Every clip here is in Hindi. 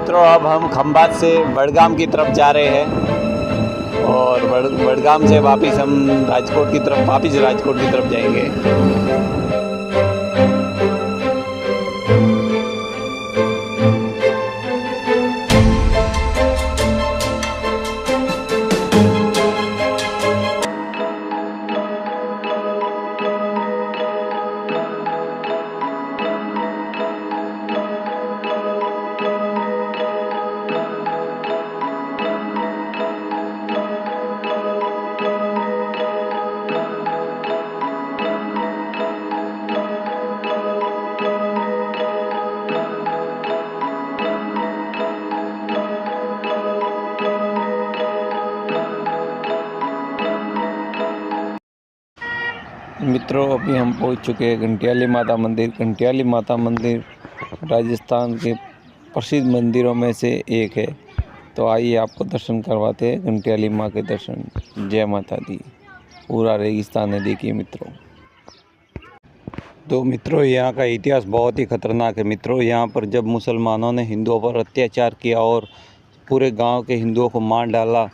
मित्रों, अब हम खंभात से बड़गाम की तरफ जा रहे हैं और बड़गाम से वापस हम राजकोट की तरफ जाएंगे। मित्रों, अभी हम पहुंच चुके हैं घंटियाली माता मंदिर। घंटियाली माता मंदिर राजस्थान के प्रसिद्ध मंदिरों में से एक है। तो आइए आपको दर्शन करवाते हैं घंटियाली माँ के दर्शन। जय माता दी। पूरा रेगिस्तान है, देखिए मित्रों। तो मित्रों, यहाँ का इतिहास बहुत ही खतरनाक है। मित्रों, यहाँ पर जब मुसलमानों ने हिंदुओं पर अत्याचार किया और पूरे गांव के हिंदुओं को मार डाला,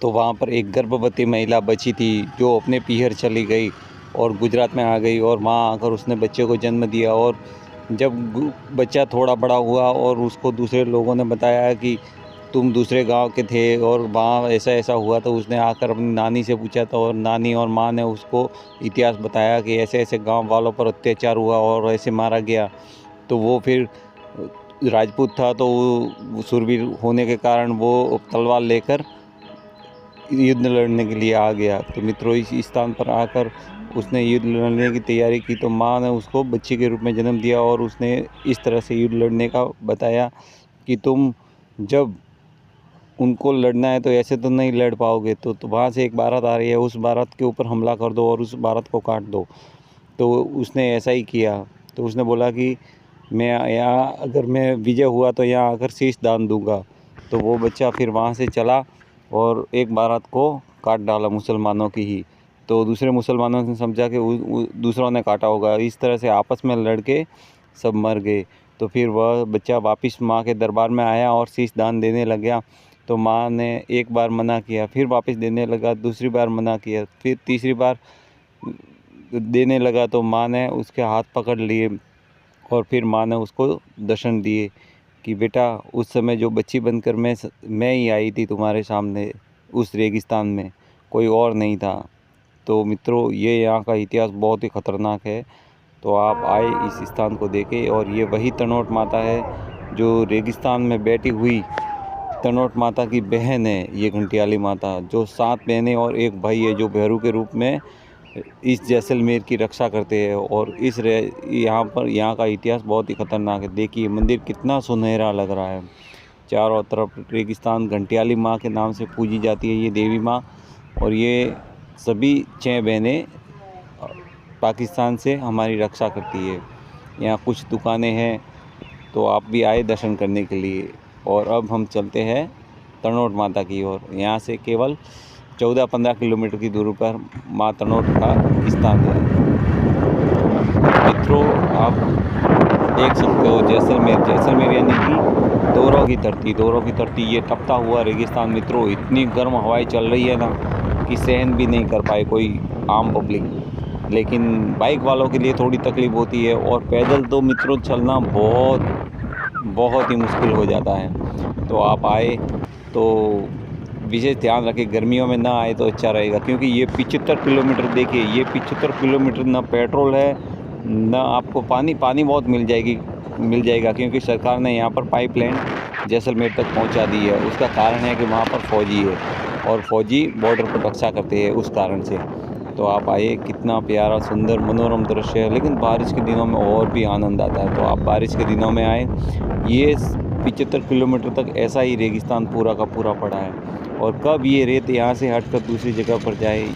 तो वहाँ पर एक गर्भवती महिला बची थी जो अपने पीहर चली गई और गुजरात में आ गई और वहाँ आकर उसने बच्चे को जन्म दिया। और जब बच्चा थोड़ा बड़ा हुआ और उसको दूसरे लोगों ने बताया कि तुम दूसरे गांव के थे और वहाँ ऐसा ऐसा हुआ, तो उसने आकर अपनी नानी से पूछा था और नानी और माँ ने उसको इतिहास बताया कि ऐसे ऐसे गांव वालों पर अत्याचार हुआ और ऐसे मारा गया। तो वो फिर राजपूत था, तो वो शूरवीर होने के कारण वो तलवार लेकर युद्ध लड़ने के लिए आ गया। तो मित्रों, इस स्थान पर आकर उसने युद्ध लड़ने की तैयारी की, तो माँ ने उसको बच्चे के रूप में जन्म दिया और उसने इस तरह से युद्ध लड़ने का बताया कि तुम जब उनको लड़ना है तो ऐसे तो नहीं लड़ पाओगे। तो वहाँ से एक बारात आ रही है, उस बारात के ऊपर हमला कर दो और उस बारात को काट दो। तो उसने ऐसा ही किया। तो उसने बोला कि मैं यहाँ अगर मैं विजय हुआ तो यहाँ आकर शीश दान दूंगा। तो वो बच्चा फिर वहाँ से चला और एक बारात को काट डाला मुसलमानों की ही। तो दूसरे मुसलमानों ने समझा कि दूसरों ने काटा होगा। इस तरह से आपस में लड़के सब मर गए। तो फिर वह बच्चा वापस माँ के दरबार में आया और शीश दान देने लग गया। तो माँ ने एक बार मना किया, फिर वापस देने लगा, दूसरी बार मना किया, फिर तीसरी बार देने लगा। तो माँ ने उसके हाथ पकड़ लिए और फिर माँ ने उसको दर्शन दिए कि बेटा, उस समय जो बच्ची बनकर मैं ही आई थी तुम्हारे सामने उस रेगिस्तान में, कोई और नहीं था। तो मित्रों, ये यहाँ का इतिहास बहुत ही ख़तरनाक है। तो आप आए इस स्थान को देखें। और ये वही तनोट माता है जो रेगिस्तान में बैठी हुई तनोट माता की बहन है। ये घंटियाली माता, जो 7 बहनें और एक भाई है, जो भैरू के रूप में इस जैसलमेर की रक्षा करते हैं। और यहाँ का इतिहास बहुत ही खतरनाक है। देखिए मंदिर कितना सुनहरा लग रहा है। चारों तरफ रेगिस्तान घंटियाली माँ के नाम से पूजी जाती है ये देवी माँ। और ये सभी 6 बहनें पाकिस्तान से हमारी रक्षा करती है। यहाँ कुछ दुकानें हैं, तो आप भी आए दर्शन करने के लिए। और अब हम चलते हैं तनोट माता की ओर। यहाँ से केवल 14-15 किलोमीटर की दूरी पर माँ तनोट का स्थान है। मित्रों, आप देख सकते हो जैसलमेर यानी कि दोरों की धरती ये तपता हुआ रेगिस्तान। मित्रों, इतनी गर्म हवाएं चल रही है ना कि सहन भी नहीं कर पाए कोई आम पब्लिक। लेकिन बाइक वालों के लिए थोड़ी तकलीफ होती है और पैदल तो मित्रों चलना बहुत ही मुश्किल हो जाता है। तो आप आए तो विशेष ध्यान रखें, गर्मियों में ना आए तो अच्छा रहेगा। क्योंकि ये 75 किलोमीटर, देखिए ये 75 किलोमीटर ना पेट्रोल है ना आपको पानी बहुत मिल जाएगा। क्योंकि सरकार ने यहाँ पर पाइपलाइन जैसलमेर तक पहुँचा दी है। उसका कारण है कि वहाँ पर फौजी है और फौजी बॉर्डर पर रक्षा करते हैं, उस कारण से। तो आप आइए, कितना प्यारा सुंदर मनोरम दृश्य है। लेकिन बारिश के दिनों में और भी आनंद आता है। तो आप बारिश के दिनों में आए। ये 75 किलोमीटर तक ऐसा ही रेगिस्तान पूरा का पूरा पड़ा है। और कब ये रेत यहाँ से हटकर दूसरी जगह पर जाए,